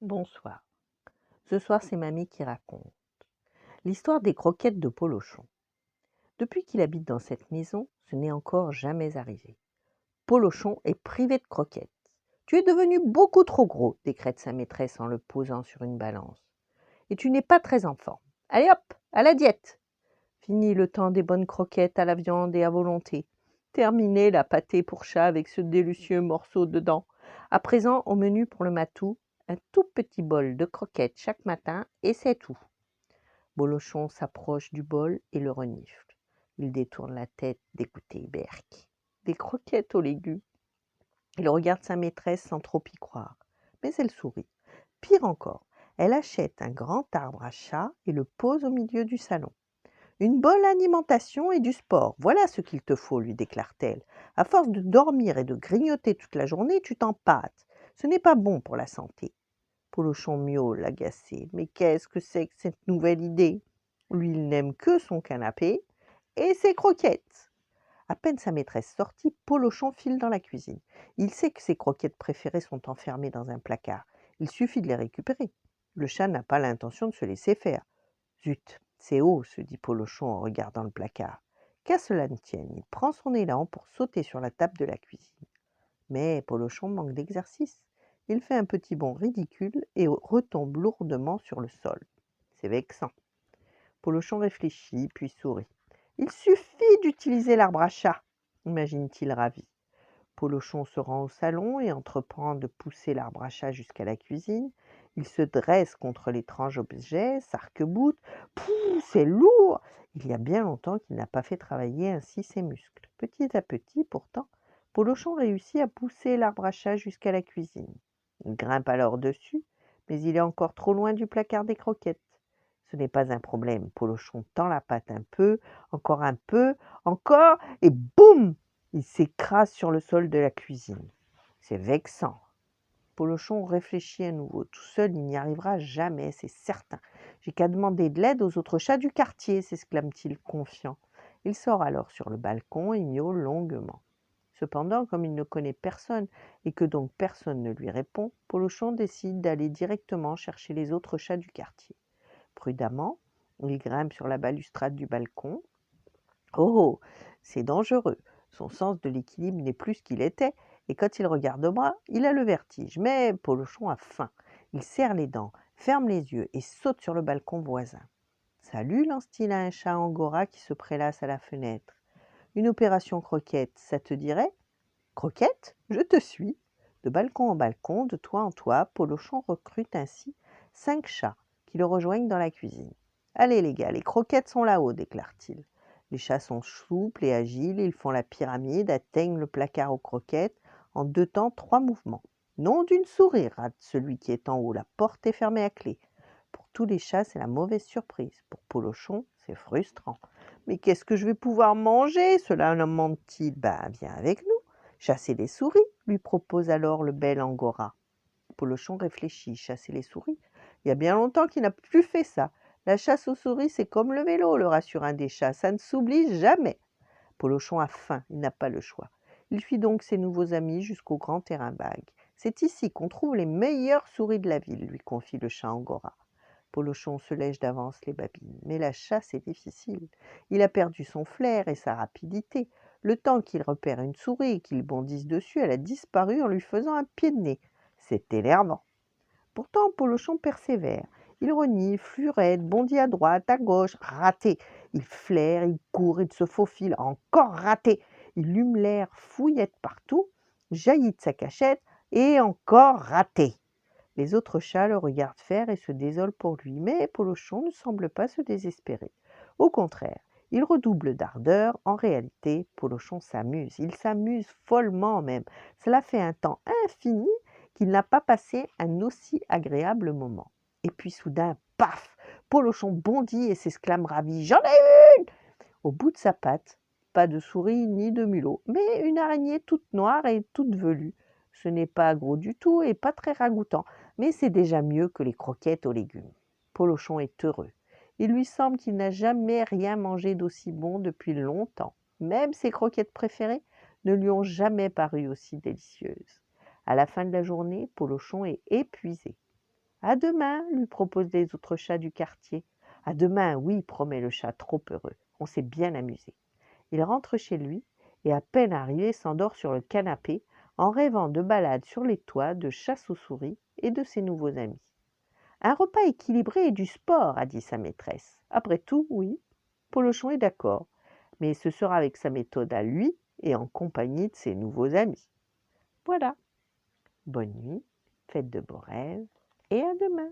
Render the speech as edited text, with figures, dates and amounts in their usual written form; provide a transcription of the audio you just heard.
Bonsoir. Ce soir, c'est mamie qui raconte l'histoire des croquettes de Polochon. Depuis qu'il habite dans cette maison, ce n'est encore jamais arrivé. Polochon est privé de croquettes. Tu es devenu beaucoup trop gros, décrète sa maîtresse en le posant sur une balance. Et tu n'es pas très en forme. Allez hop, à la diète. Fini le temps des bonnes croquettes à la viande et à volonté. Terminé la pâtée pour chat avec ce délicieux morceau dedans. À présent, au menu pour le matou, un tout petit bol de croquettes chaque matin et c'est tout. Bolochon s'approche du bol et le renifle. Il détourne la tête dégoûté. Berk. Des croquettes aux légumes. Il regarde sa maîtresse sans trop y croire. Mais elle sourit. Pire encore, elle achète un grand arbre à chat et le pose au milieu du salon. Une bonne alimentation et du sport, voilà ce qu'il te faut, lui déclare-t-elle. À force de dormir et de grignoter toute la journée, tu t'empâtes. Ce n'est pas bon pour la santé. Polochon miaule, agacé. Mais qu'est-ce que c'est que cette nouvelle idée? Lui, il n'aime que son canapé et ses croquettes. À peine sa maîtresse sortie, Polochon file dans la cuisine. Il sait que ses croquettes préférées sont enfermées dans un placard. Il suffit de les récupérer. Le chat n'a pas l'intention de se laisser faire. Zut, c'est haut, se dit Polochon en regardant le placard. Qu'à cela ne tienne, il prend son élan pour sauter sur la table de la cuisine. Mais Polochon manque d'exercice. Il fait un petit bond ridicule et retombe lourdement sur le sol. C'est vexant. Polochon réfléchit, puis sourit. Il suffit d'utiliser l'arbre à chat, imagine-t-il ravi. Polochon se rend au salon et entreprend de pousser l'arbre à chat jusqu'à la cuisine. Il se dresse contre l'étrange objet, s'arc-boute. Pouh, c'est lourd! Il y a bien longtemps qu'il n'a pas fait travailler ainsi ses muscles. Petit à petit, pourtant, Polochon réussit à pousser l'arbre à chat jusqu'à la cuisine. Il grimpe alors dessus, mais il est encore trop loin du placard des croquettes. Ce n'est pas un problème. Polochon tend la patte un peu, encore, et boum! Il s'écrase sur le sol de la cuisine. C'est vexant. Polochon réfléchit à nouveau. Tout seul, il n'y arrivera jamais, c'est certain. J'ai qu'à demander de l'aide aux autres chats du quartier, s'exclame-t-il confiant. Il sort alors sur le balcon et miaule longuement. Cependant, comme il ne connaît personne et que donc personne ne lui répond, Polochon décide d'aller directement chercher les autres chats du quartier. Prudemment, il grimpe sur la balustrade du balcon. Oh, c'est dangereux. Son sens de l'équilibre n'est plus ce qu'il était, et quand il regarde au bras, il a le vertige. Mais Polochon a faim. Il serre les dents, ferme les yeux et saute sur le balcon voisin. Salut, lance-t-il à un chat angora qui se prélasse à la fenêtre. Une opération croquette, ça te dirait? Croquette? Je te suis. De balcon en balcon, de toit en toit, Polochon recrute ainsi 5 chats qui le rejoignent dans la cuisine. Allez les gars, les croquettes sont là-haut, déclare-t-il. Les chats sont souples et agiles, ils font la pyramide, atteignent le placard aux croquettes en 2 temps 3 mouvements. Nom d'une souris, rate celui qui est en haut, la porte est fermée à clé. Pour tous les chats, c'est la mauvaise surprise. Pour Polochon, c'est frustrant. Mais qu'est-ce que je vais pouvoir manger? Cela demande-t-il. Ben, viens avec nous. Chasser les souris, lui propose alors le bel angora. Polochon réfléchit. Chasser les souris? Il y a bien longtemps qu'il n'a plus fait ça. La chasse aux souris, c'est comme le vélo, le rassure un des chats. Ça ne s'oublie jamais. Polochon a faim, il n'a pas le choix. Il suit donc ses nouveaux amis jusqu'au grand terrain vague. C'est ici qu'on trouve les meilleures souris de la ville, lui confie le chat angora. Polochon se lèche d'avance les babines, mais la chasse est difficile. Il a perdu son flair et sa rapidité. Le temps qu'il repère une souris et qu'il bondisse dessus, elle a disparu en lui faisant un pied de nez. C'est énervant. Pourtant, Polochon persévère. Il renifle, furette, bondit à droite, à gauche, raté. Il flaire, il court, il se faufile, encore raté. Il hume l'air, fouillette partout, jaillit de sa cachette, et encore raté. Les autres chats le regardent faire et se désolent pour lui, mais Polochon ne semble pas se désespérer. Au contraire, il redouble d'ardeur. En réalité, Polochon s'amuse. Il s'amuse follement même. Cela fait un temps infini qu'il n'a pas passé un aussi agréable moment. Et puis soudain, paf! Polochon bondit et s'exclame ravi. J'en ai une! Au bout de sa patte, pas de souris ni de mulot, mais une araignée toute noire et toute velue. Ce n'est pas gros du tout et pas très ragoûtant, mais c'est déjà mieux que les croquettes aux légumes. Polochon est heureux. Il lui semble qu'il n'a jamais rien mangé d'aussi bon depuis longtemps. Même ses croquettes préférées ne lui ont jamais paru aussi délicieuses. À la fin de la journée, Polochon est épuisé. À demain, lui proposent les autres chats du quartier. À demain, oui, promet le chat trop heureux. On s'est bien amusé. Il rentre chez lui et à peine arrivé s'endort sur le canapé en rêvant de balades sur les toits, de chasse aux souris et de ses nouveaux amis. Un repas équilibré et du sport, a dit sa maîtresse. Après tout, oui, Polochon est d'accord, mais ce sera avec sa méthode à lui et en compagnie de ses nouveaux amis. Voilà. Bonne nuit, faites de beaux rêves et à demain.